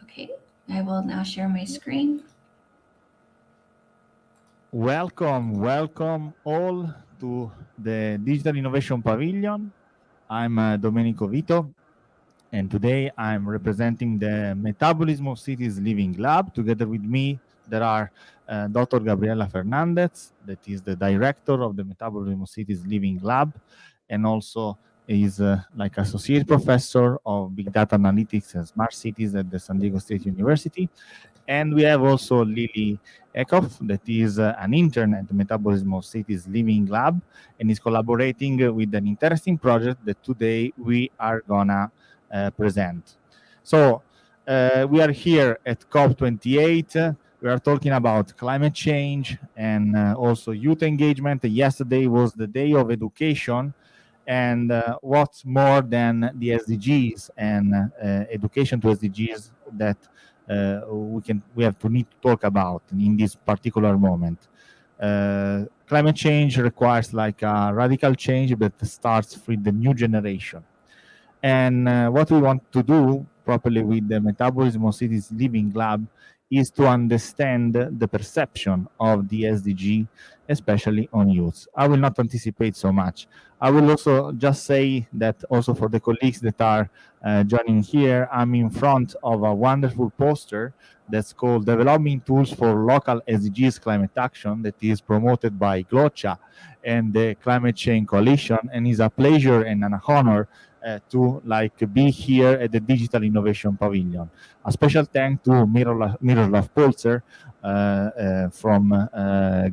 Okay, I will now share my screen. Welcome all to the Digital Innovation Pavilion. I'm Domenico Vito, and today I'm representing the Metabolism of Cities Living Lab. Together with me, there are Dr. Gabriela Fernandez, that is the director of the Metabolism of Cities Living Lab, and also is like associate professor of Big Data Analytics and Smart Cities at the San Diego State University. And we have also Lily Eckhoff, that is an intern at the Metabolism of Cities Living Lab, and is collaborating with an interesting project that today we are gonna present. So we are here at COP28. We are talking about climate change and also youth engagement. Yesterday was the day of education, and what's more than the SDGs and education to SDGs that we have to need to talk about in this particular moment. Climate change requires like a radical change that starts with the new generation. And what we want to do properly with the Metabolism of Cities Living Lab is to understand the perception of the SDG, especially on youth. I will not anticipate so much. I will also just say that also for the colleagues that are joining here, I'm in front of a wonderful poster that's called Developing Tools for Local SDGs Climate Action, that is promoted by GLOCHA and the Climate Change Coalition, and is a pleasure and an honor to like be here at the Digital Innovation Pavilion. A special thank to Miroslav Polzer from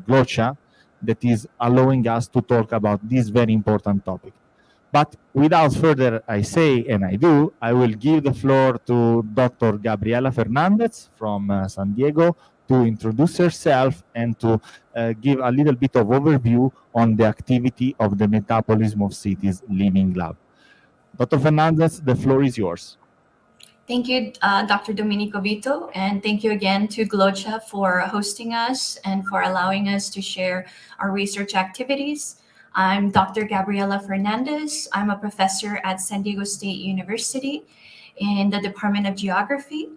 GLOCHA that is allowing us to talk about this very important topic. But without further I say and I do, I will give the floor to Dr. Gabriela Fernandez from San Diego to introduce herself and to give a little bit of overview on the activity of the Metabolism of Cities Living Lab. Dr. Fernandez, the floor is yours. Thank you, Dr. Domenico Vito, and thank you again to Glocha for hosting us and for allowing us to share our research activities. I'm Dr. Gabriela Fernandez. I'm a professor at San Diego State University in the Department of Geography.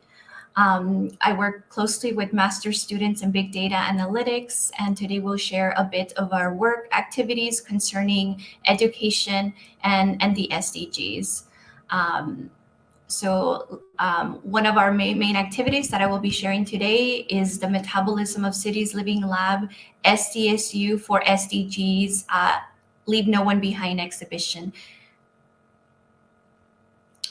I work closely with master's students in big data analytics, and today we'll share a bit of our work activities concerning education and the SDGs. One of our main activities that I will be sharing today is the Metabolism of Cities Living Lab SDSU for SDGs Leave No One Behind exhibition.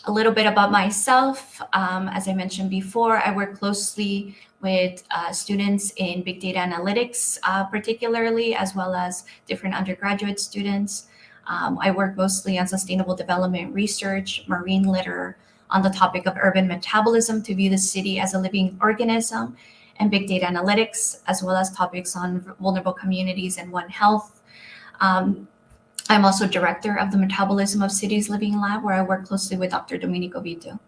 A little bit about myself. As I mentioned before, I work closely with students in big data analytics, particularly, as well as different undergraduate students. I work mostly on sustainable development research, marine litter, on the topic of urban metabolism to view the city as a living organism, and big data analytics, as well as topics on vulnerable communities and One Health. I'm also director of the Metabolism of Cities Living Lab, where I work closely with Dr. Domenico Vito.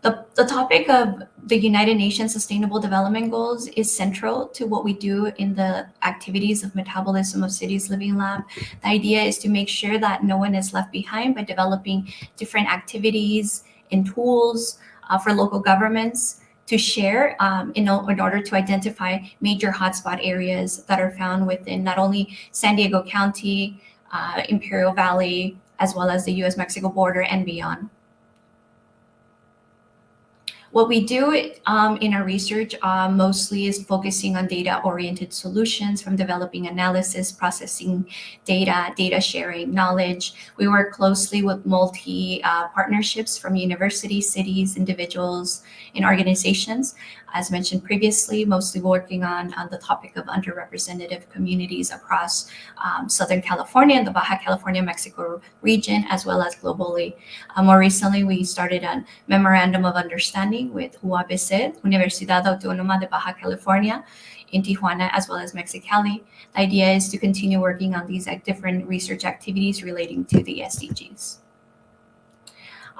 The topic of the United Nations Sustainable Development Goals is central to what we do in the activities of Metabolism of Cities Living Lab. The idea is to make sure that no one is left behind by developing different activities and tools for local governments to share in order to identify major hotspot areas that are found within not only San Diego County, Imperial Valley, as well as the US-Mexico border and beyond. What we do in our research mostly is focusing on data-oriented solutions, from developing analysis, processing data sharing, knowledge. We work closely with multi-partnerships from universities, cities, individuals, and organizations. As mentioned previously, mostly working on the topic of underrepresented communities across Southern California and the Baja California, Mexico region, as well as globally. More recently, we started a memorandum of understanding with UABC, Universidad Autónoma de Baja California, in Tijuana, as well as Mexicali. The idea is to continue working on these different research activities relating to the SDGs.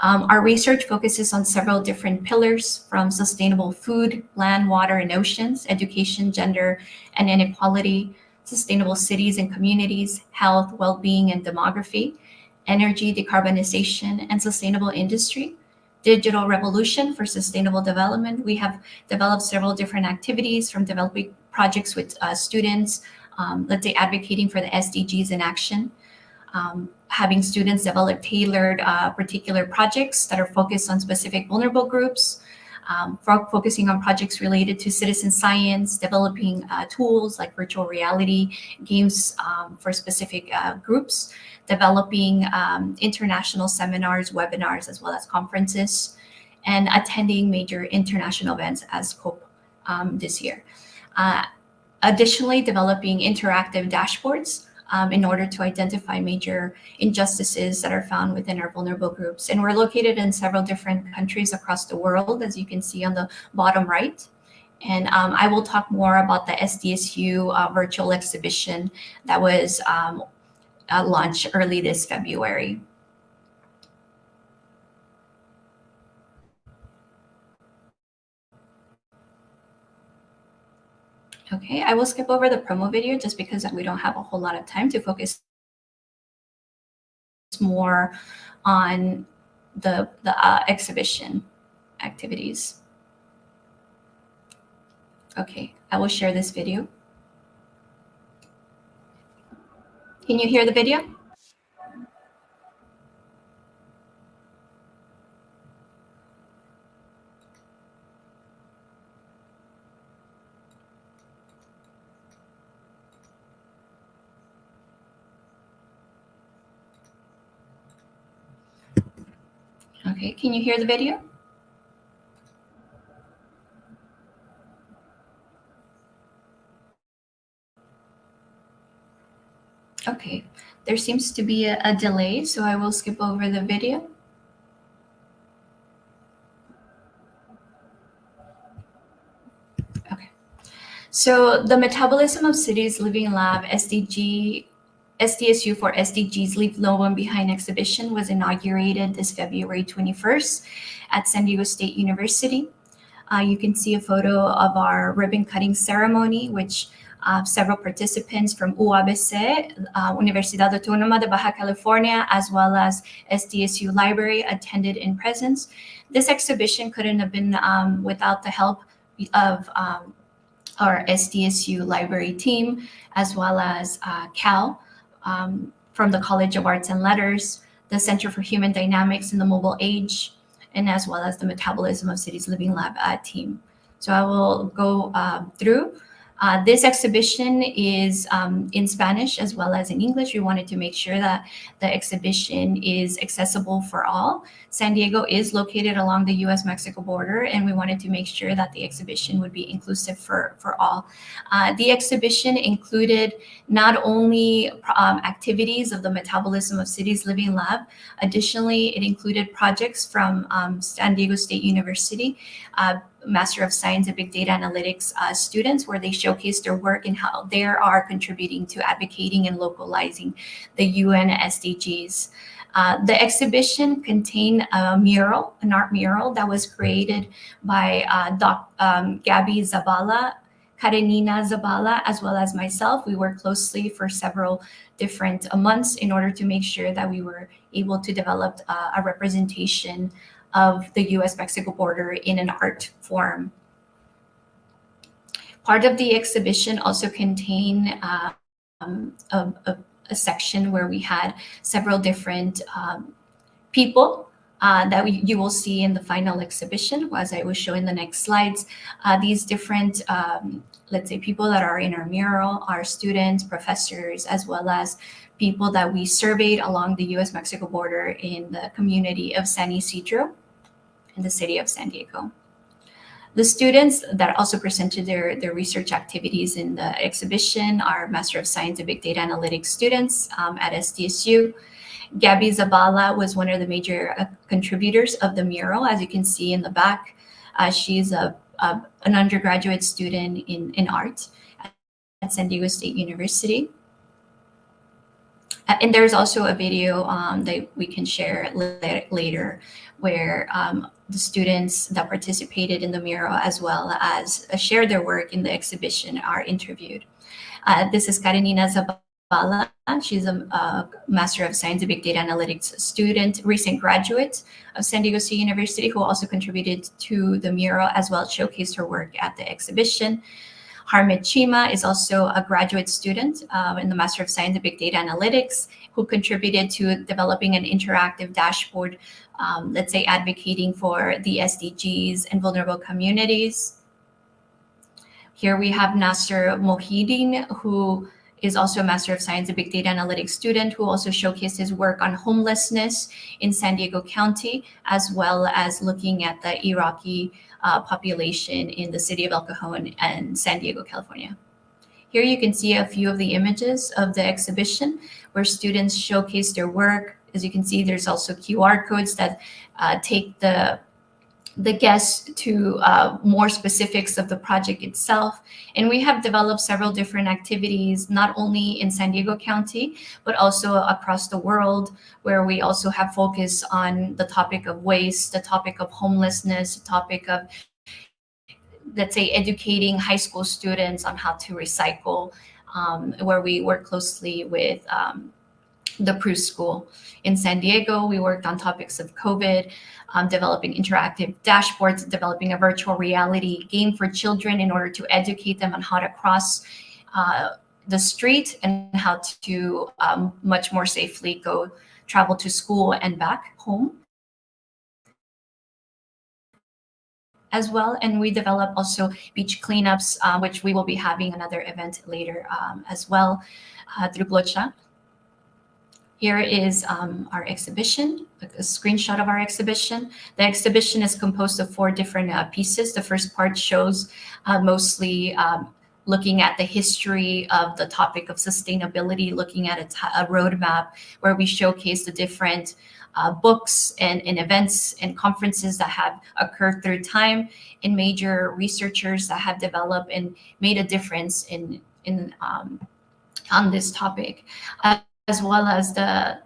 Our research focuses on several different pillars, from sustainable food, land, water, and oceans, education, gender, and inequality, sustainable cities and communities, health, well-being, and demography, energy, decarbonization, and sustainable industry, digital revolution for sustainable development. We have developed several different activities, from developing projects with students, let's say advocating for the SDGs in action, having students develop tailored particular projects that are focused on specific vulnerable groups, focusing on projects related to citizen science, developing tools like virtual reality, games for specific groups, developing international seminars, webinars, as well as conferences, and attending major international events as COPE this year. Additionally, developing interactive dashboards in order to identify major injustices that are found within our vulnerable groups. And we're located in several different countries across the world, as you can see on the bottom right. And I will talk more about the SDSU virtual exhibition that was launched early this February. Okay, I will skip over the promo video just because we don't have a whole lot of time to focus more on the exhibition activities. Okay, I will share this video. Can you hear the video? Okay, can you hear the video? Okay, there seems to be a delay, so I will skip over the video. Okay, so the Metabolism of Cities Living Lab SDSU for SDGs Leave No One Behind exhibition was inaugurated this February 21st at San Diego State University. You can see a photo of our ribbon cutting ceremony, which several participants from UABC, Universidad Autónoma de Baja California, as well as SDSU Library attended in presence. This exhibition couldn't have been without the help of our SDSU Library team, as well as Cal from the College of Arts and Letters, the Center for Human Dynamics in the Mobile Age, and as well as the Metabolism of Cities Living Lab team. So I will go through. This exhibition is in Spanish as well as in English. We wanted to make sure that the exhibition is accessible for all. San Diego is located along the US-Mexico border, and we wanted to make sure that the exhibition would be inclusive for all. The exhibition included not only activities of the Metabolism of Cities Living Lab. Additionally, it included projects from San Diego State University, Master of Science and Big Data Analytics students, where they showcase their work and how they are contributing to advocating and localizing the UN SDGs. The exhibition contained a mural, an art mural that was created by Gabby Zabala, Karenina Zabala, as well as myself. We worked closely for several different months in order to make sure that we were able to develop a representation of the US-Mexico border in an art form. Part of the exhibition also contained a section where we had several different people that you will see in the final exhibition, as I will show in the next slides. These different, let's say, people that are in our mural are students, professors, as well as people that we surveyed along the US-Mexico border in the community of San Isidro in the city of San Diego. The students that also presented their research activities in the exhibition are Master of Science and Big Data Analytics students at SDSU. Gabby Zabala was one of the major contributors of the mural, as you can see in the back. She's an undergraduate student in art at San Diego State University. And there's also a video that we can share later where the students that participated in the mural, as well as shared their work in the exhibition, are interviewed. This is Karenina Zabala. She's a Master of Science and Big Data Analytics student, recent graduate of San Diego State University, who also contributed to the mural as well as showcased her work at the exhibition. Harmit Chima is also a graduate student in the Master of Science and Big Data Analytics, who contributed to developing an interactive dashboard, let's say advocating for the SDGs and vulnerable communities. Here we have Nasser Mohideen, who is also a Master of Science and Big Data Analytics student, who also showcased his work on homelessness in San Diego County, as well as looking at the Iraqi population in the city of El Cajon and San Diego, California. Here you can see a few of the images of the exhibition where students showcase their work. As you can see, there's also QR codes that take the guests to more specifics of the project itself. And we have developed several different activities, not only in San Diego County, but also across the world, where we also have focus on the topic of waste, the topic of homelessness, the topic of, let's say, educating high school students on how to recycle, where we work closely with the Prus School. In San Diego, we worked on topics of COVID, developing interactive dashboards, developing a virtual reality game for children in order to educate them on how to cross the street and how to much more safely travel to school and back home as well. And we develop also beach cleanups, which we will be having another event later as well through Blocha. Here is our exhibition, a screenshot of our exhibition. The exhibition is composed of 4 different pieces. The first part shows mostly looking at the history of the topic of sustainability, looking at a roadmap where we showcase the different books and events and conferences that have occurred through time, and major researchers that have developed and made a difference on this topic. As well as the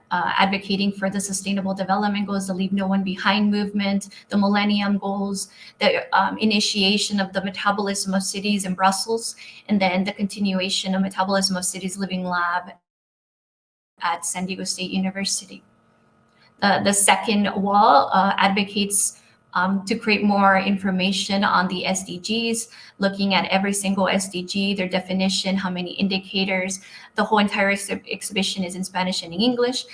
advocating for the Sustainable Development Goals, the Leave No One Behind movement, the Millennium Goals, the initiation of the Metabolism of Cities in Brussels, and then the continuation of Metabolism of Cities Living Lab at San Diego State University. The second wall advocates to create more information on the SDGs, looking at every single SDG, their definition, how many indicators. The whole entire exhibition is in Spanish and in English.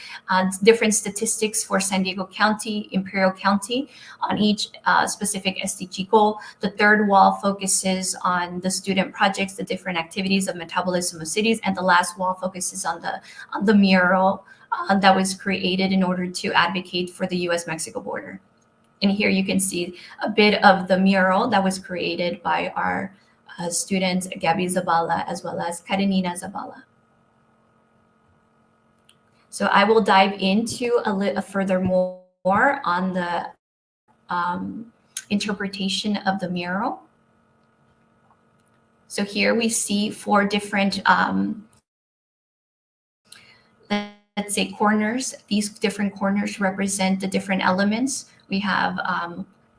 Different statistics for San Diego County, Imperial County, on each specific SDG goal. The third wall focuses on the student projects, the different activities of Metabolism of Cities, and the last wall focuses on the mural that was created in order to advocate for the U.S.-Mexico border. And here you can see a bit of the mural that was created by our students, Gabby Zabala, as well as Karenina Zabala. So I will dive into a further more on the interpretation of the mural. So here we see 4 different, let's say, corners. These different corners represent the different elements. We have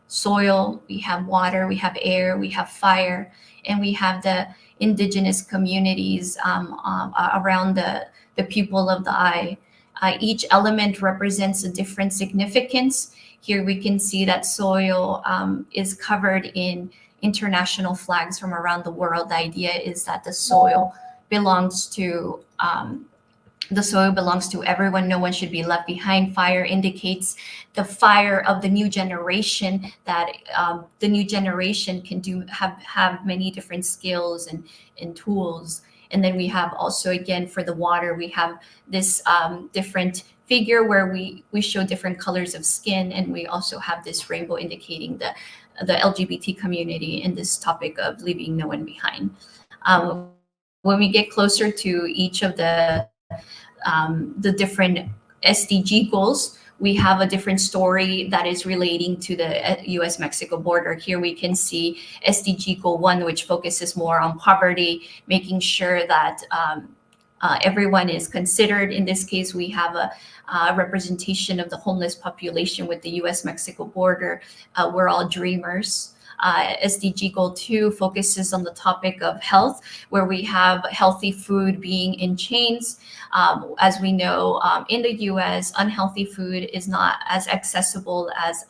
soil, we have water, we have air, we have fire, and we have the indigenous communities around the pupil of the eye. Each element represents a different significance. Here we can see that soil is covered in international flags from around the world. The idea is that the soil belongs to everyone. No one should be left behind. Fire indicates the fire of the new generation, that the new generation can have many different skills and tools. And then we have also, again, for the water, we have this different figure where we show different colors of skin, and we also have this rainbow indicating the LGBT community in this topic of leaving no one behind. When we get closer to each of the different SDG goals, we have a different story that is relating to the US-Mexico border. Here we can see SDG Goal 1, which focuses more on poverty, making sure that everyone is considered. In this case, we have a representation of the homeless population with the US-Mexico border. We're all dreamers. SDG Goal 2 focuses on the topic of health, where we have healthy food being in chains. As we know, in the US, unhealthy food is not as accessible as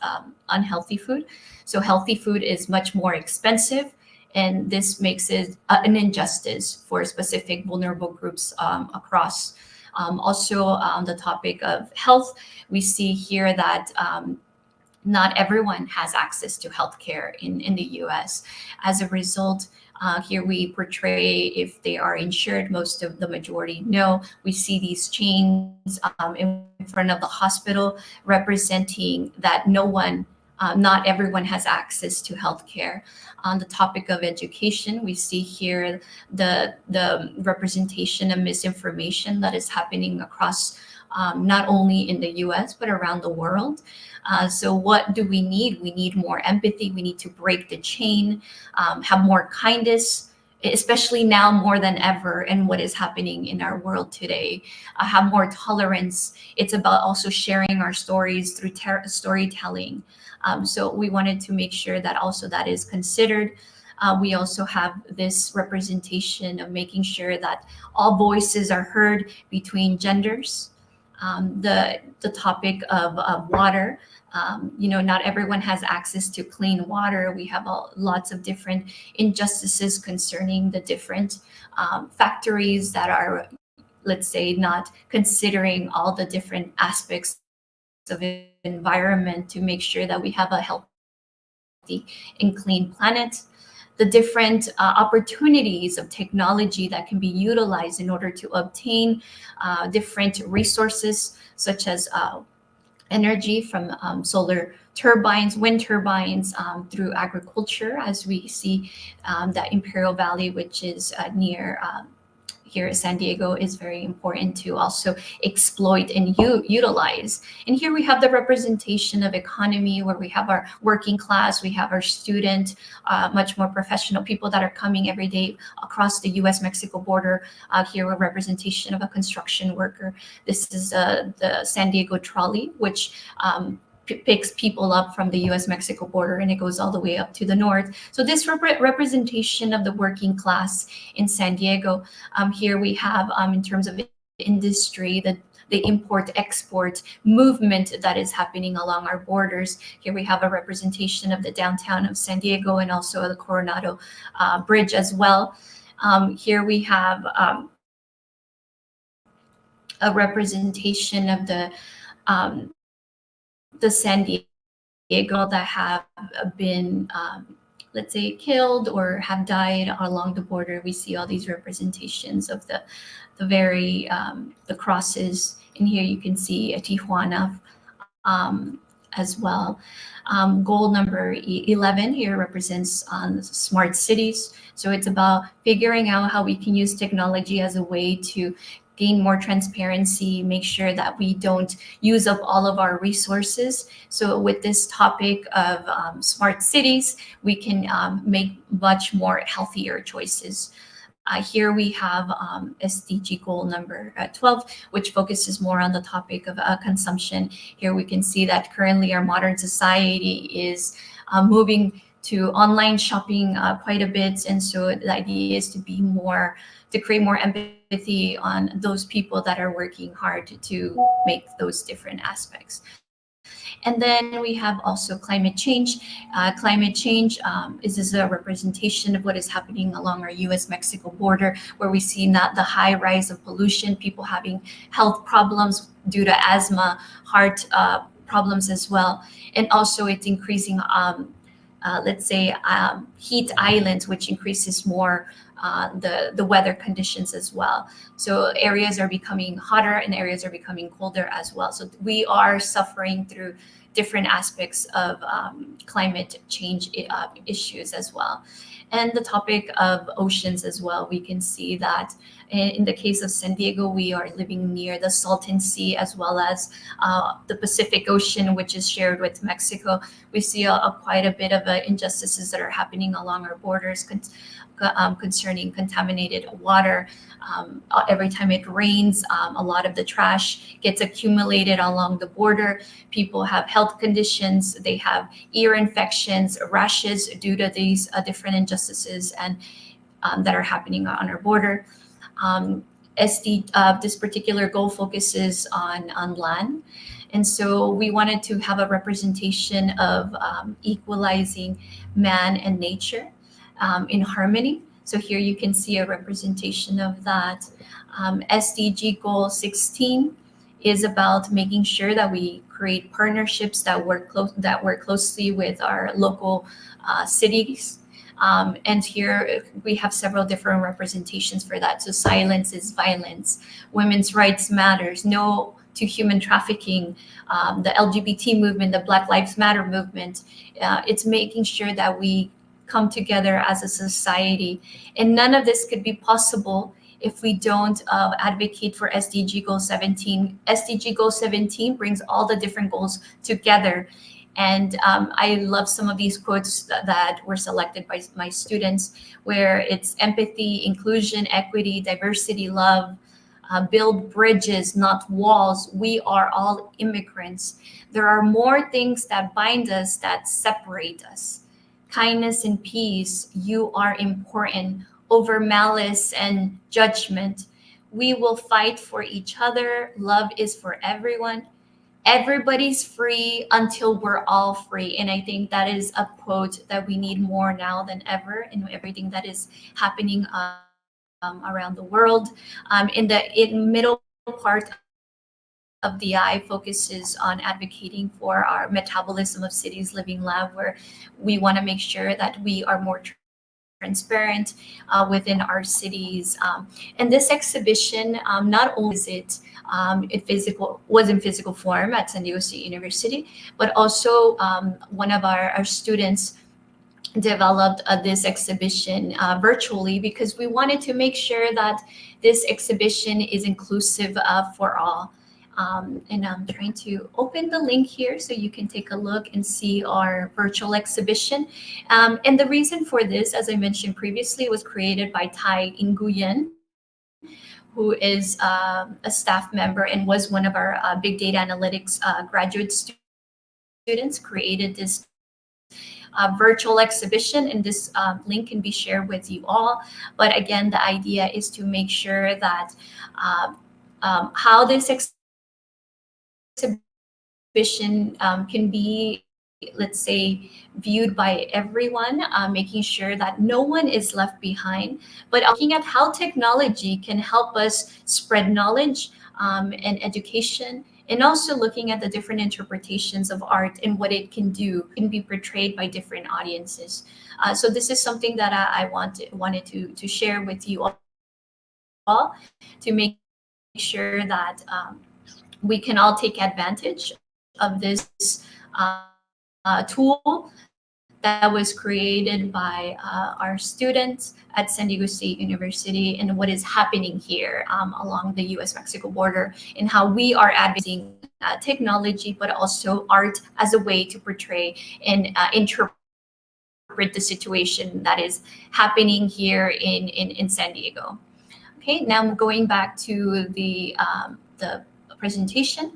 unhealthy food. So healthy food is much more expensive, and this makes it an injustice for specific vulnerable groups across. Also, on the topic of health, we see here that not everyone has access to healthcare in the US. As a result, here we portray if they are insured, most of the majority no. We see these chains in front of the hospital representing that not everyone has access to healthcare. On the topic of education, we see here the representation of misinformation that is happening across not only in the US, but around the world. So what do we need? We need more empathy. We need to break the chain, have more kindness, especially now more than ever in what is happening in our world today. Have more tolerance. It's about also sharing our stories through storytelling. So we wanted to make sure that also that is considered. We also have this representation of making sure that all voices are heard between genders. The topic of water. Not everyone has access to clean water. We have lots of different injustices concerning the different factories that are, let's say, not considering all the different aspects of environment to make sure that we have a healthy and clean planet. The different opportunities of technology that can be utilized in order to obtain different resources, such as energy from solar turbines, wind turbines, through agriculture, as we see that Imperial Valley, which is near here in San Diego, is very important to also exploit and utilize. And here we have the representation of economy, where we have our working class, we have our student, much more professional people that are coming every day across the US-Mexico border. Here a representation of a construction worker. This is the San Diego trolley, which picks people up from the US-Mexico border, and it goes all the way up to the north. So this representation of the working class in San Diego. Here we have, in terms of industry, the import-export movement that is happening along our borders. Here we have a representation of the downtown of San Diego and also the Coronado Bridge as well. Here we have a representation of the San Diego that have been, let's say, killed or have died along the border. We see all these representations of the crosses. And here you can see a Tijuana as well. Goal number 11 here represents smart cities. So it's about figuring out how we can use technology as a way to gain more transparency, make sure that we don't use up all of our resources. So with this topic of smart cities, we can make much more healthier choices. Here we have SDG goal number 12, which focuses more on the topic of consumption. Here we can see that currently our modern society is moving to online shopping quite a bit. And so the idea is to create more empathy on those people that are working hard to make those different aspects. And then we have also climate change. Climate change is a representation of what is happening along our US-Mexico border, where we see not the high rise of pollution, people having health problems due to asthma, heart problems as well. And also it's increasing, let's say, heat islands, which increases more the weather conditions as well. So areas are becoming hotter and areas are becoming colder as well. So we are suffering through different aspects of climate change issues as well. and the topic of oceans as well. We can see that in the case of San Diego, we are living near the Salton Sea as well as the Pacific Ocean, which is shared with Mexico. We see quite a bit of injustices that are happening along our borders concerning contaminated water. Every time it rains, a lot of the trash gets accumulated along the border. People have health conditions, they have ear infections, rashes due to these different injustices and that are happening on our border. This particular goal focuses on land. And so we wanted to have a representation of equalizing man and nature in harmony. So here you can see a representation of that. SDG Goal 16 is about making sure that we create partnerships that work closely with our local cities. And here we have several different representations for that. So silence is violence, women's rights matters, no to human trafficking, the LGBT movement, the Black Lives Matter movement. It's making sure that we come together as a society. And none of this could be possible if we don't advocate for SDG Goal 17. SDG Goal 17 brings all the different goals together. And I love some of these quotes that were selected by my students, where it's empathy, inclusion, equity, diversity, love, build bridges, not walls. We are all immigrants. There are more things that bind us that separate us. Kindness and peace, you are important over malice and judgment. We will fight for each other. Love is for everyone. Everybody's free until we're all free. And I think that is a quote that we need more now than ever in everything that is happening around the world. In the middle part of the eye focuses on advocating for our Metabolism of Cities Living Lab, where we want to make sure that we are more transparent within our cities. And this exhibition, not only is it was in physical form at San Diego State University, but also one of our students developed this exhibition virtually, because we wanted to make sure that this exhibition is inclusive for all. And I'm trying to open the link here so you can take a look and see our virtual exhibition. And the reason for this, as I mentioned previously, was created by Tai Nguyen, who is a staff member and was one of our big data analytics graduate students, created this virtual exhibition, and this link can be shared with you all. But again, the idea is to make sure that how this exhibition can be, let's say, viewed by everyone, making sure that no one is left behind, but looking at how technology can help us spread knowledge and education, and also looking at the different interpretations of art and what it can do, can be portrayed by different audiences. So this is something that I wanted to share with you all, to make sure that we can all take advantage of this tool that was created by our students at San Diego State University, and what is happening here along the US-Mexico border, and how we are advancing technology, but also art as a way to portray and interpret the situation that is happening here in San Diego. Okay, now I'm going back to the presentation.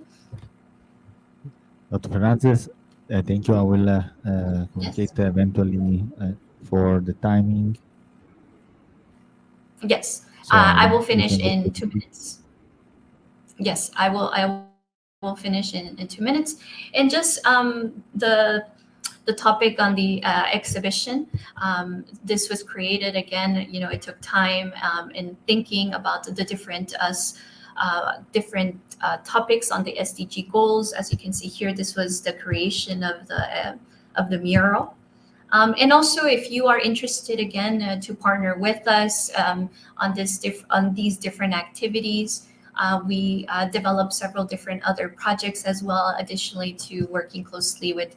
Dr. Fernandez, thank you. I will communicate eventually for the timing. Yes, So I will you finish can go in to 2 minutes. Yes, I will finish in 2 minutes. And just the topic on the exhibition, this was created again. You know, it took time in thinking about the different topics on the SDG goals. As you can see here, this was the creation of the mural. And also, if you are interested again to partner with us on these different activities, We developed several different other projects as well, additionally to working closely with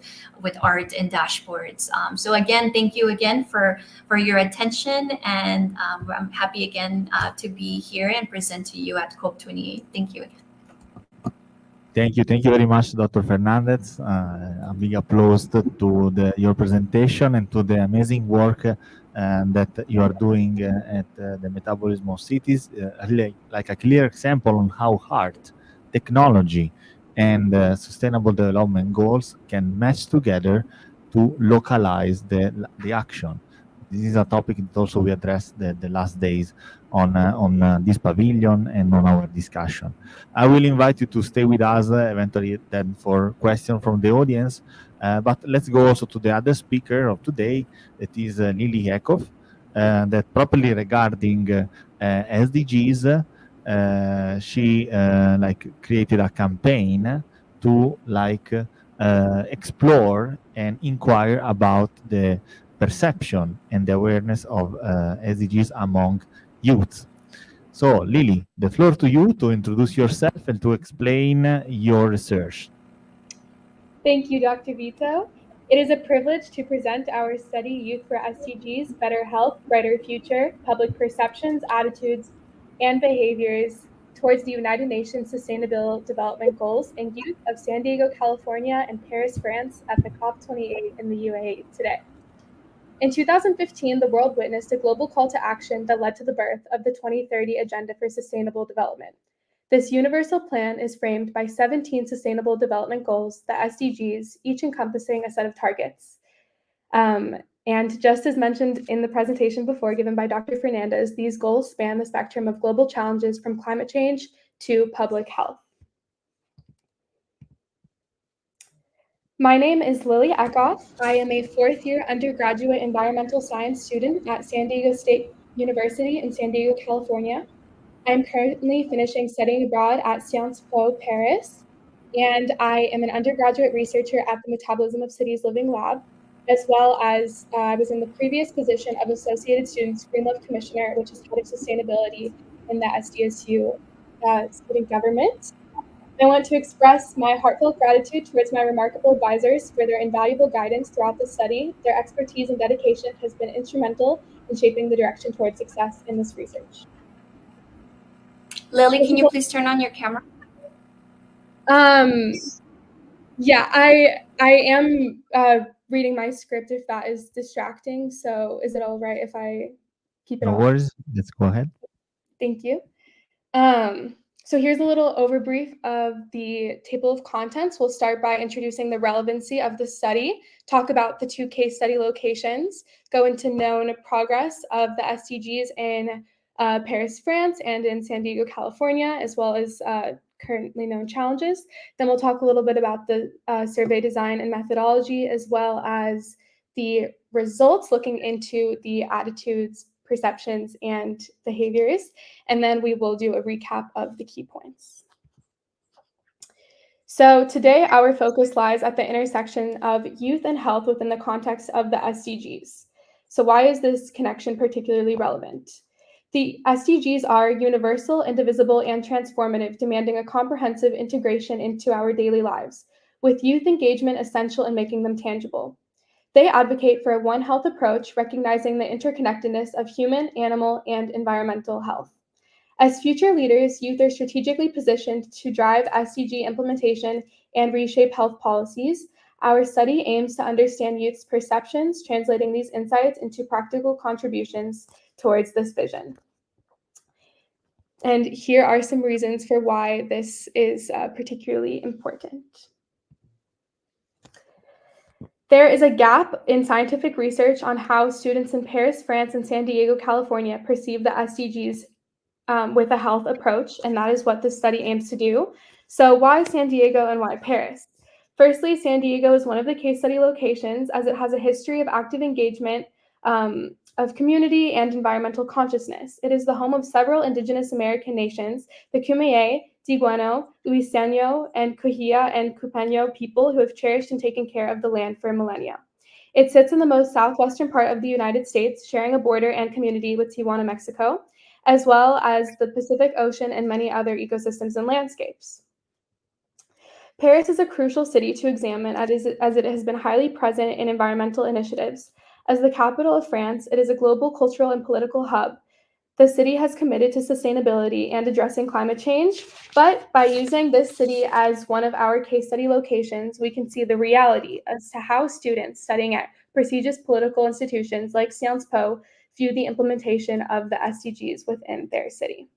art and dashboards. So again, thank you again for your attention, and I'm happy again to be here and present to you at COP28. Thank you again. Thank you very much, Dr. Fernandez. A big applause to your presentation and to the amazing work that you are doing at the Metabolism of Cities, like a clear example on how art, technology, and sustainable development goals can match together to localize the action. This is a topic that also we addressed the last days on this pavilion and on our discussion. I will invite you to stay with us eventually then for questions from the audience. But let's go also to the other speaker of today, that is Lily Ekhoff, that properly regarding SDGs, she created a campaign to explore and inquire about the perception and the awareness of SDGs among youth. So, Lily, the floor to you to introduce yourself and to explain your research. Thank you, Dr. Vito. It is a privilege to present our study, Youth for SDGs, Better Health, Brighter Future, Public Perceptions, Attitudes, and Behaviors towards the United Nations Sustainable Development Goals in youth of San Diego, California, and Paris, France at the COP28 in the UAE today. In 2015, the world witnessed a global call to action that led to the birth of the 2030 Agenda for Sustainable Development. This universal plan is framed by 17 Sustainable Development Goals, the SDGs, each encompassing a set of targets. And just as mentioned in the presentation before given by Dr. Fernandez, these goals span the spectrum of global challenges from climate change to public health. My name is Lily Ekhoff. I am a fourth-year undergraduate environmental science student at San Diego State University in San Diego, California. I'm currently finishing studying abroad at Sciences Po Paris, and I am an undergraduate researcher at the Metabolism of Cities Living Lab, as well as I was in the previous position of Associated Students Greenleaf Commissioner, which is head of sustainability in the SDSU student government. I want to express my heartfelt gratitude towards my remarkable advisors for their invaluable guidance throughout the study. Their expertise and dedication has been instrumental in shaping the direction towards success in this research. Lily, can you please turn on your camera? Yeah, I am reading my script if that is distracting. So is it all right if I keep it No off? worries. Let's go ahead. Thank you. So here's a little overbrief of the table of contents. We'll start by introducing the relevancy of the study, talk about the 2 case study locations, go into known progress of the SDGs in Paris, France, and in San Diego, California, as well as currently known challenges. Then we'll talk a little bit about the survey design and methodology, as well as the results, looking into the attitudes, perceptions, and behaviors. And then we will do a recap of the key points. So today, our focus lies at the intersection of youth and health within the context of the SDGs. So why is this connection particularly relevant? The SDGs are universal, indivisible, and transformative, demanding a comprehensive integration into our daily lives, with youth engagement essential in making them tangible. They advocate for a One Health approach, recognizing the interconnectedness of human, animal, and environmental health. As future leaders, youth are strategically positioned to drive SDG implementation and reshape health policies. Our study aims to understand youth's perceptions, translating these insights into practical contributions towards this vision. And here are some reasons for why this is particularly important. There is a gap in scientific research on how students in Paris, France, and San Diego, California perceive the SDGs with a health approach, and that is what this study aims to do. So why San Diego and why Paris? Firstly, San Diego is one of the case study locations as it has a history of active engagement of community and environmental consciousness. It is the home of several indigenous American nations, the Kumeyaay, Tiguano, Luiseno, and Kuhia and Cupeño people who have cherished and taken care of the land for millennia. It sits in the most southwestern part of the United States, sharing a border and community with Tijuana, Mexico. as well as the Pacific Ocean and many other ecosystems and landscapes. Paris is a crucial city to examine as it has been highly present in environmental initiatives. As the capital of France, it is a global cultural and political hub. The city has committed to sustainability and addressing climate change, but by using this city as one of our case study locations, we can see the reality as to how students studying at prestigious political institutions like Sciences Po view the implementation of the SDGs within their city.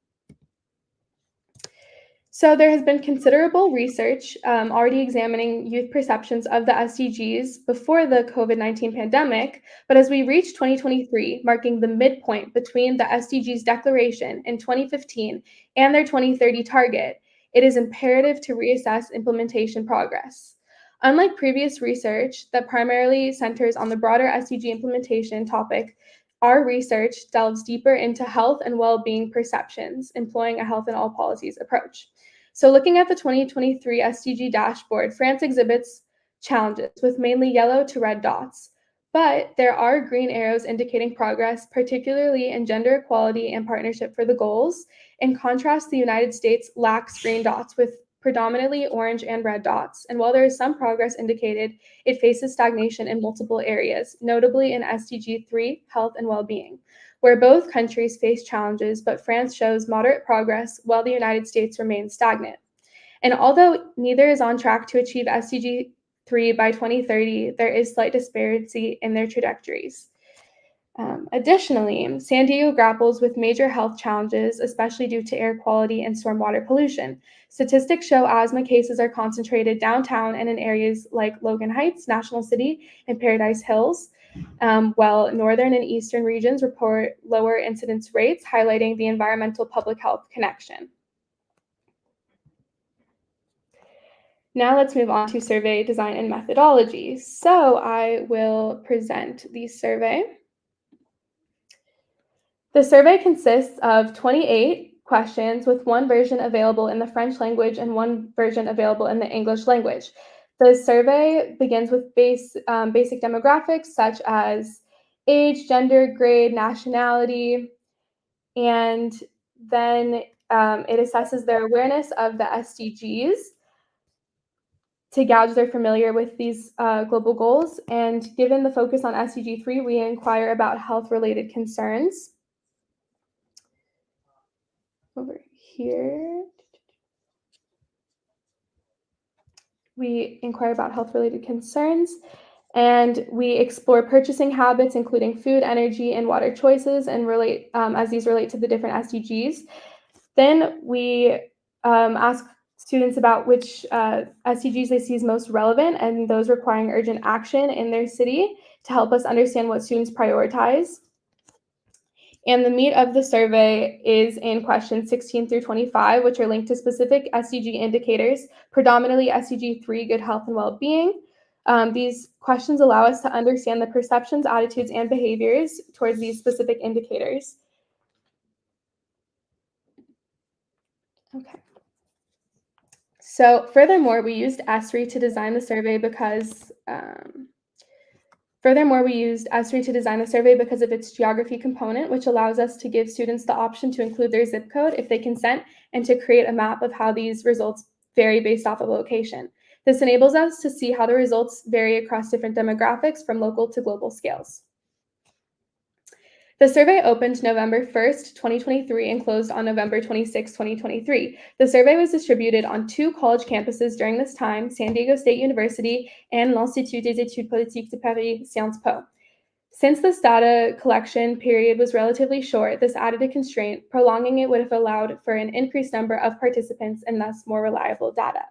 So there has been considerable research already examining youth perceptions of the SDGs before the COVID-19 pandemic, but as we reach 2023, marking the midpoint between the SDGs declaration in 2015 and their 2030 target, it is imperative to reassess implementation progress. Unlike previous research that primarily centers on the broader SDG implementation topic, our research delves deeper into health and well-being perceptions, employing a health in all policies approach. So looking at the 2023 SDG dashboard, France exhibits challenges with mainly yellow to red dots, but there are green arrows indicating progress, particularly in gender equality and partnership for the goals. In contrast, the United States lacks green dots with predominantly orange and red dots. And while there is some progress indicated, it faces stagnation in multiple areas, notably in SDG 3, health and well-being, where both countries face challenges, but France shows moderate progress while the United States remains stagnant. And although neither is on track to achieve SDG 3 by 2030, there is slight disparity in their trajectories. Additionally, San Diego grapples with major health challenges, especially due to air quality and stormwater pollution. Statistics show asthma cases are concentrated downtown and in areas like Logan Heights, National City, and Paradise Hills, while northern and eastern regions report lower incidence rates, highlighting the environmental public health connection. Now let's move on to survey design and methodology. So I will present the survey. The survey consists of 28 questions with one version available in the French language and one version available in the English language. The survey begins with basic demographics such as age, gender, grade, nationality, and then it assesses their awareness of the SDGs to gauge they're familiar with these global goals. And given the focus on SDG 3, we inquire about health-related concerns. Over here, we inquire about health-related concerns, and we explore purchasing habits, including food, energy, and water choices, and relate as these relate to the different SDGs. Then we ask students about which SDGs they see as most relevant and those requiring urgent action in their city to help us understand what students prioritize. And the meat of the survey is in questions 16 through 25, which are linked to specific SDG indicators, predominantly SDG 3, good health and well-being. These questions allow us to understand the perceptions, attitudes, and behaviors towards these specific indicators. Okay. So furthermore, we used ESRI to design the survey because of its geography component, which allows us to give students the option to include their zip code if they consent, and to create a map of how these results vary based off of location. This enables us to see how the results vary across different demographics from local to global scales. The survey opened November 1st, 2023 and closed on November 26, 2023. The survey was distributed on 2 college campuses during this time, San Diego State University and l'Institut des études politiques de Paris, Sciences Po. Since this data collection period was relatively short, this added a constraint. Prolonging it would have allowed for an increased number of participants and thus more reliable data.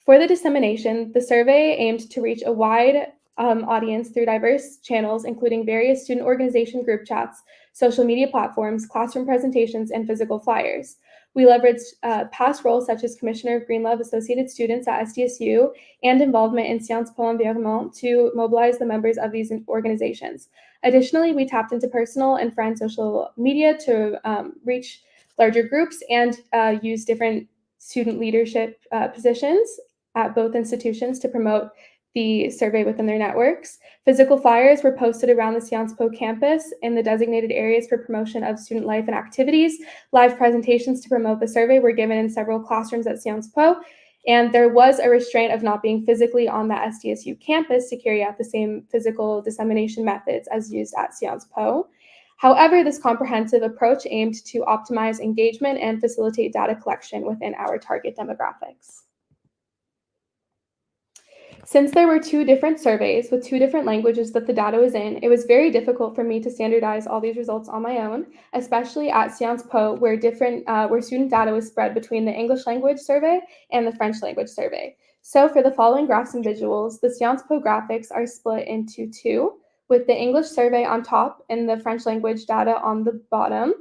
For the dissemination, the survey aimed to reach a wide audience through diverse channels, including various student organization group chats, social media platforms, classroom presentations, and physical flyers. We leveraged past roles such as Commissioner of Greenlove Associated Students at SDSU and involvement in Sciences Po Environnement to mobilize the members of these organizations. Additionally, we tapped into personal and friend social media to reach larger groups and use different student leadership positions at both institutions to promote the survey within their networks. Physical flyers were posted around the Sciences Po campus in the designated areas for promotion of student life and activities. Live presentations to promote the survey were given in several classrooms at Sciences Po, and there was a restraint of not being physically on the SDSU campus to carry out the same physical dissemination methods as used at Sciences Po. However, this comprehensive approach aimed to optimize engagement and facilitate data collection within our target demographics. Since there were two different surveys with two different languages that the data was in, it was very difficult for me to standardize all these results on my own, especially at Sciences Po, where student data was spread between the English language survey and the French language survey. So for the following graphs and visuals, the Sciences Po graphics are split into two, with the English survey on top and the French language data on the bottom.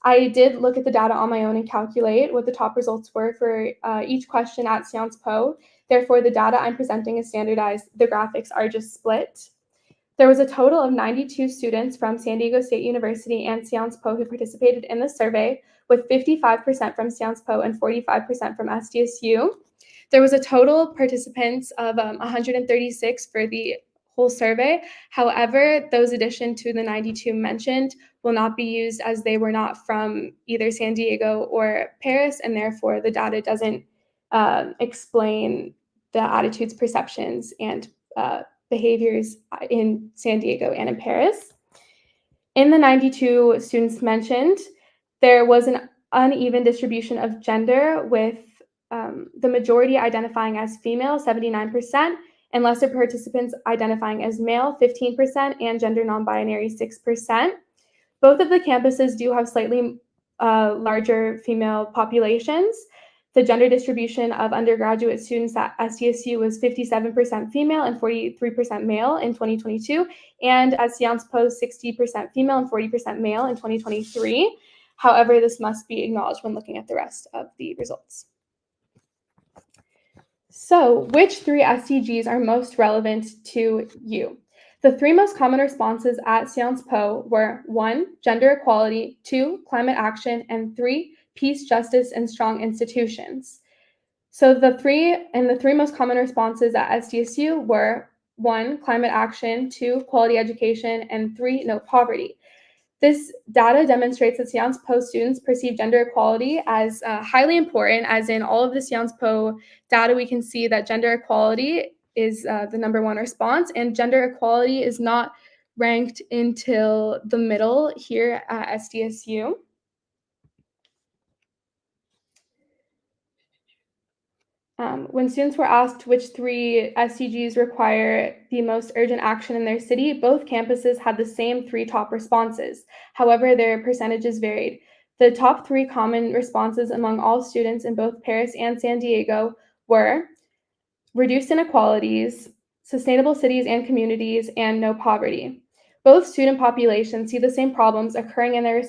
I did look at the data on my own and calculate what the top results were for each question at Sciences Po. Therefore, the data I'm presenting is standardized. The graphics are just split. There was a total of 92 students from San Diego State University and Sciences Po who participated in the survey, with 55% from Sciences Po and 45% from SDSU. There was a total participants of 136 for the whole survey. However, those addition to the 92 mentioned will not be used as they were not from either San Diego or Paris, and therefore the data doesn't explain the attitudes, perceptions, and behaviors in San Diego and in Paris. In the 92 students mentioned, there was an uneven distribution of gender, with the majority identifying as female, 79%, and lesser participants identifying as male, 15%, and gender non-binary, 6%. Both of the campuses do have slightly larger female populations. The gender distribution of undergraduate students at SDSU was 57% female and 43% male in 2022, and at Sciences Po, 60% female and 40% male in 2023. However, this must be acknowledged when looking at the rest of the results. So, which three SDGs are most relevant to you? The three most common responses at Sciences Po were 1, gender equality, 2, climate action, and 3, peace, justice, and strong institutions. So the three most common responses at SDSU were 1, climate action, 2, quality education, and 3, no poverty. This data demonstrates that Sciences Po students perceive gender equality as highly important, as in all of the Sciences Po data, we can see that gender equality is the number one response, and gender equality is not ranked until the middle here at SDSU. When students were asked which three SDGs require the most urgent action in their city, both campuses had the same three top responses. However, their percentages varied. The top three common responses among all students in both Paris and San Diego were reduced inequalities, sustainable cities and communities, and no poverty. Both student populations see the same problems occurring in their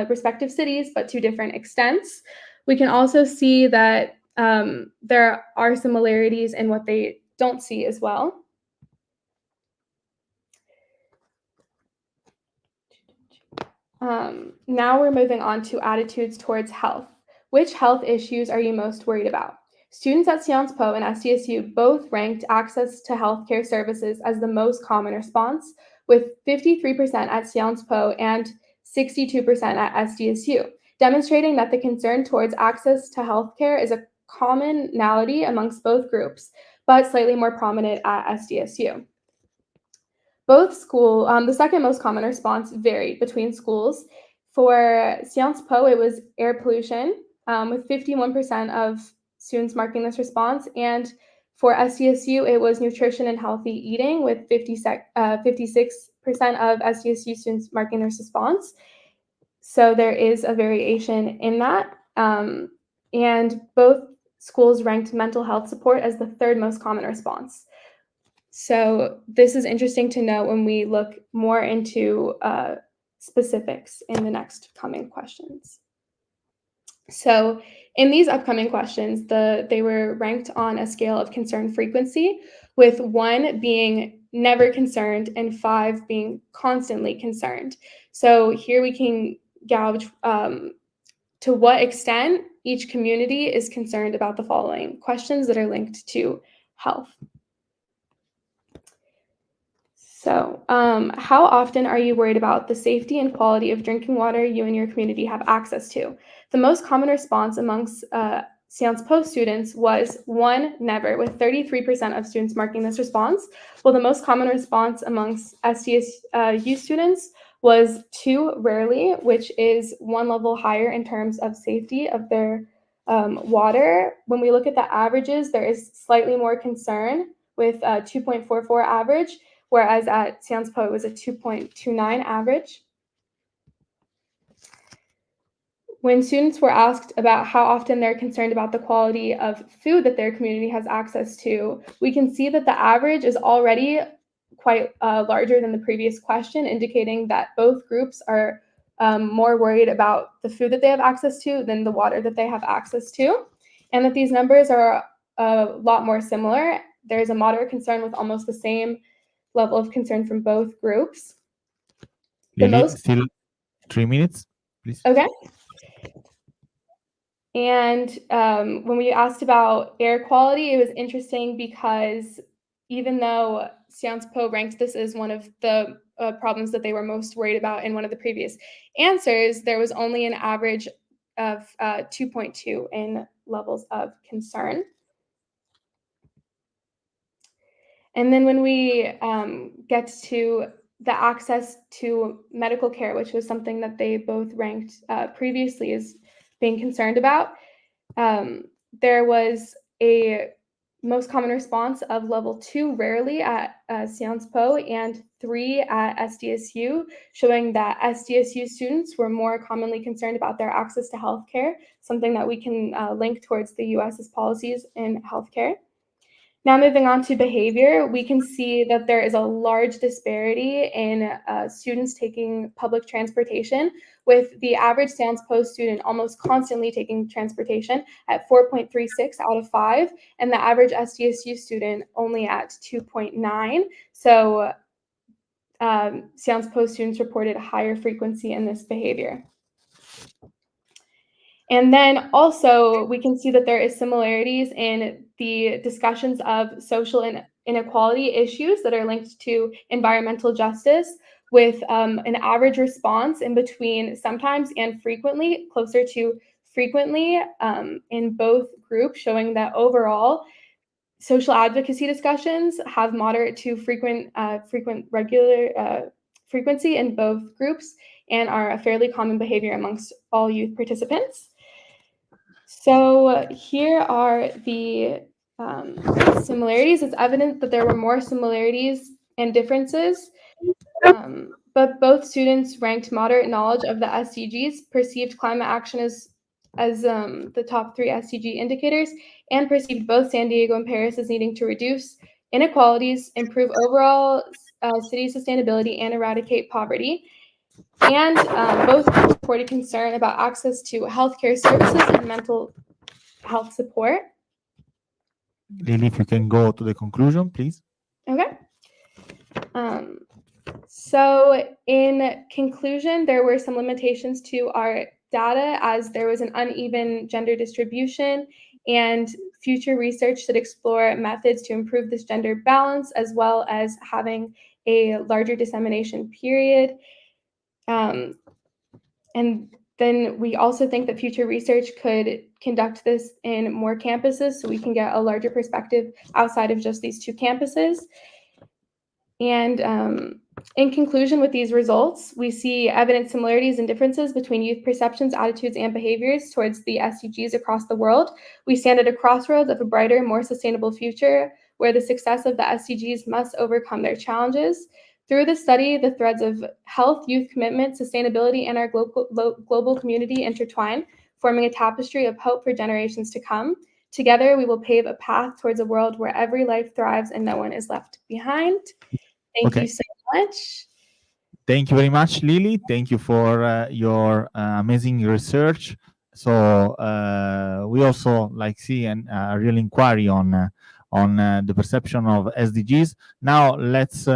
respective cities, but to different extents. We can also see that there are similarities in what they don't see as well. Now we're moving on to attitudes towards health. Which health issues are you most worried about? Students at Sciences Po and SDSU both ranked access to healthcare services as the most common response, with 53% at Sciences Po and 62% at SDSU, demonstrating that the concern towards access to healthcare is a commonality amongst both groups, but slightly more prominent at SDSU. The second most common response varied between schools. For Sciences Po, it was air pollution, with 51% of students marking this response, and for SDSU, it was nutrition and healthy eating, with 56% of SDSU students marking this response. So there is a variation in that, and both schools ranked mental health support as the third most common response. So this is interesting to know when we look more into specifics in the next coming questions. So in these upcoming questions, they were ranked on a scale of concern frequency, with 1 being never concerned and 5 being constantly concerned. So here we can gauge to what extent each community is concerned about the following questions that are linked to health. So, how often are you worried about the safety and quality of drinking water you and your community have access to? The most common response amongst Sciences Po students was 1, never, with 33% of students marking this response, while the most common response amongst SDSU students was 2, rarely, which is 1 level higher in terms of safety of their water. When we look at the averages, there is slightly more concern with 2.44 average, whereas at Sciences Po it was a 2.29 average. When students were asked about how often they're concerned about the quality of food that their community has access to, we can see that the average is already quite larger than the previous question, indicating that both groups are more worried about the food that they have access to than the water that they have access to, and that these numbers are a lot more similar. There's a moderate concern with almost the same level of concern from both groups. Lily, still 3 minutes, please. Okay. And when we asked about air quality, it was interesting because even though Sciences Po ranked this as one of the problems that they were most worried about in one of the previous answers, there was only an average of 2.2 in levels of concern. And then when we get to the access to medical care, which was something that they both ranked previously as being concerned about, there was a most common response of level 2, rarely, at Sciences Po, and 3 at SDSU, showing that SDSU students were more commonly concerned about their access to healthcare, something that we can link towards the US's policies in healthcare. Now, moving on to behavior, we can see that there is a large disparity in students taking public transportation, with the average Sciences Po student almost constantly taking transportation at 4.36 out of 5, and the average SDSU student only at 2.9. So Sciences Po students reported a higher frequency in this behavior. And then also we can see that there is similarities in the discussions of social inequality issues that are linked to environmental justice, with an average response in between sometimes and frequently, closer to frequently, in both groups, showing that overall social advocacy discussions have moderate to frequent frequency in both groups and are a fairly common behavior amongst all youth participants. So here are the similarities. It's evident that there were more similarities and differences, but both students ranked moderate knowledge of the SDGs, perceived climate action as the top 3 SDG indicators, and perceived both San Diego and Paris as needing to reduce inequalities, improve overall city sustainability, and eradicate poverty. And both reported concern about access to healthcare services and mental health support. Lily, if you can go to the conclusion, please. Okay. So in conclusion, there were some limitations to our data, as there was an uneven gender distribution, and future research should explore methods to improve this gender balance, as well as having a larger dissemination period. And then we also think that future research could conduct this in more campuses, so we can get a larger perspective outside of just these 2 campuses. And in conclusion, with these results, we see evident similarities and differences between youth perceptions, attitudes, and behaviors towards the SDGs across the world. We stand at a crossroads of a brighter, more sustainable future, where the success of the SDGs must overcome their challenges. Through this study, the threads of health, youth commitment, sustainability, and our global community intertwine, forming a tapestry of hope for generations to come. Together, we will pave a path towards a world where every life thrives and no one is left behind. Thank you so much. Thank you very much, Lily. Thank you for your amazing research. So we also see a real inquiry on the perception of SDGs. Now let's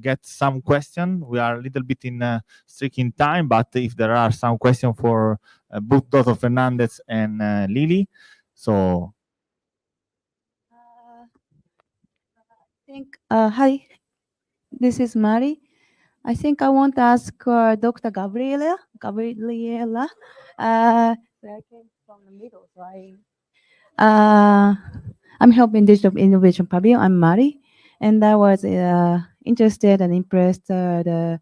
get some questions. We are a little bit strict in time, but if there are some questions for both Dr. Fernandez and Lily, so. I think, hi. This is Mari. I think I want to ask Dr. Gabriela. I came from the middle, so I'm helping Digital Innovation Pavilion. I'm Mari, and I was interested and impressed the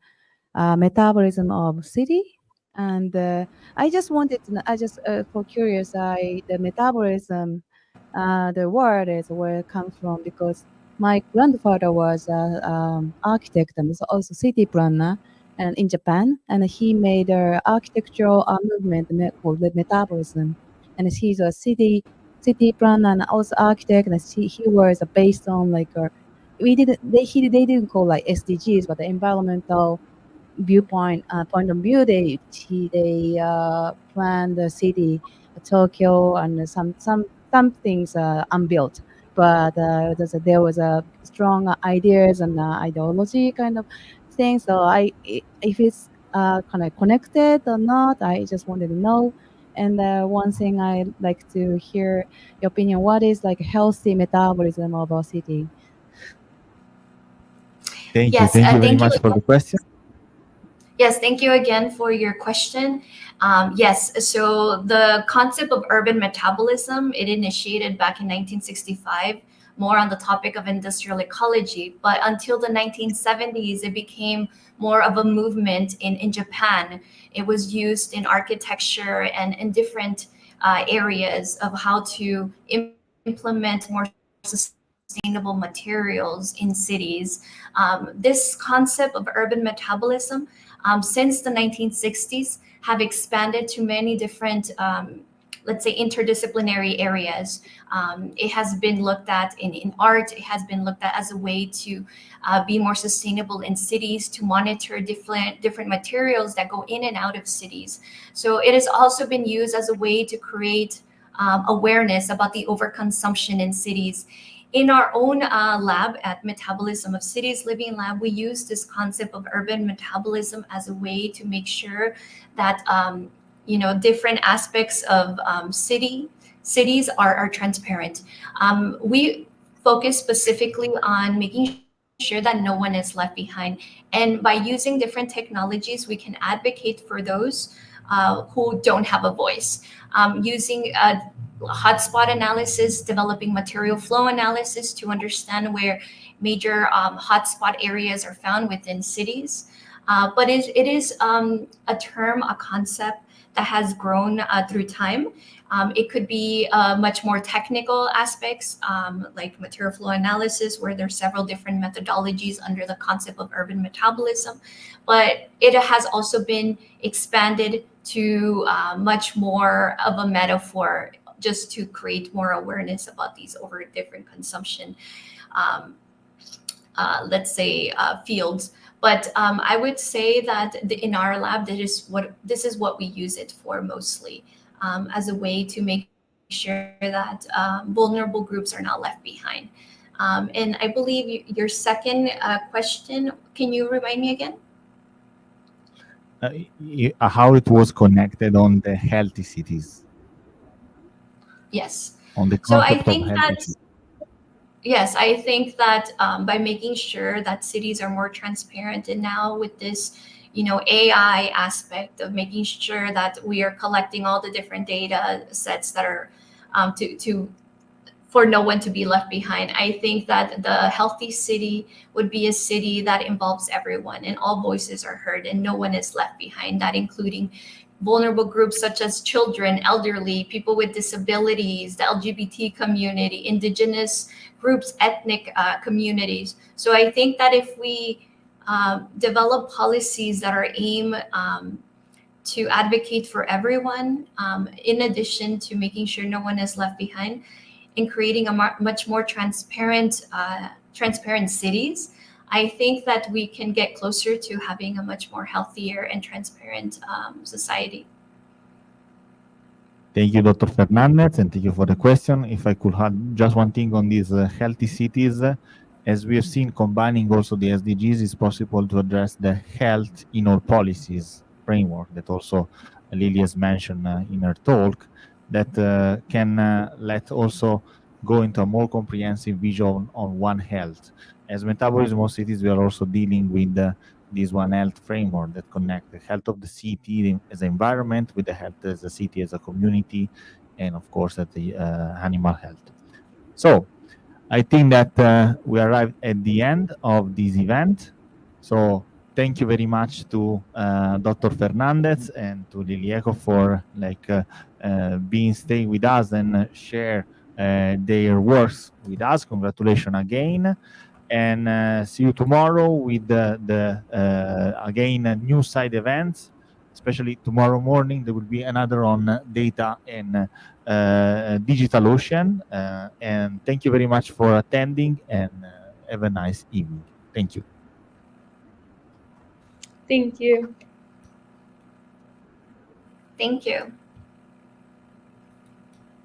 metabolism of city. And I just wanted to know, I just for curious, the metabolism, the word is where it comes from because my grandfather was an architect and is also city planner and in Japan, and he made a architectural movement called the metabolism, and he's a city planner and also architect, and he was based on like we didn't they didn't call like SDGs, but the environmental point of view, they planned the city, Tokyo, and some things unbuilt. But there was a strong ideas and ideology kind of thing. So if it's kind of connected or not, I just wanted to know. And one thing I like to hear your opinion. What is like healthy metabolism of a city? Thank you. Yes, Thank you very thank you. much for the question. Yes, thank you again for your question. Yes, so the concept of urban metabolism, it initiated back in 1965, more on the topic of industrial ecology. But until the 1970s, it became more of a movement in Japan. It was used in architecture and in different areas of how to implement more sustainable materials in cities. This concept of urban metabolism since the 1960s have expanded to many different let's say interdisciplinary areas. It has been looked at in art. It has been looked at as a way to be more sustainable in cities, to monitor different materials that go in and out of cities. So it has also been used as a way to create awareness about the overconsumption in cities. In our own lab at Metabolism of Cities Living Lab, we use this concept of urban metabolism as a way to make sure that different aspects of cities are transparent. We focus specifically on making sure that no one is left behind, and by using different technologies, we can advocate for those who don't have a voice. Using hotspot analysis, developing material flow analysis to understand where major hotspot areas are found within cities. But it is a term, a concept that has grown through time. It could be much more technical aspects like material flow analysis, where there's several different methodologies under the concept of urban metabolism. But it has also been expanded to much more of a metaphor, just to create more awareness about these over different consumption, let's say, fields. But I would say that in our lab, this is what we use it for mostly, as a way to make sure that vulnerable groups are not left behind. And I believe your second question, can you remind me again? How it was connected on the healthy cities, Yes. on the So I concept of think healthy that cities. Yes, I think that by making sure that cities are more transparent, and now with this, AI aspect of making sure that we are collecting all the different data sets that are to for no one to be left behind. I think that the healthy city would be a city that involves everyone and all voices are heard and no one is left behind. That including vulnerable groups such as children, elderly, people with disabilities, the LGBT community, indigenous groups, ethnic communities. So I think that if we develop policies that are aimed to advocate for everyone, in addition to making sure no one is left behind, in creating a much more transparent cities, I think that we can get closer to having a much more healthier and transparent society. Thank you, Dr. Fernandez, and thank you for the question. If I could add just one thing on these healthy cities, as we have seen, combining also the SDGs is possible to address the health in all policies framework that also Lily has mentioned in her talk, that can let also go into a more comprehensive vision on One Health. As Metabolism of Cities, we are also dealing with this One Health framework that connects the health of the city as an environment with the health as a city as a community, and of course at the animal health. So I think that we arrived at the end of this event. So thank you very much to Dr. Fernandez and to Lilieko for being stay with us and share their works with us. Congratulations again, and see you tomorrow with the again new side events. Especially tomorrow morning, there will be another on data and Digital Ocean. And thank you very much for attending, and have a nice evening. Thank you. Thank you. Thank you.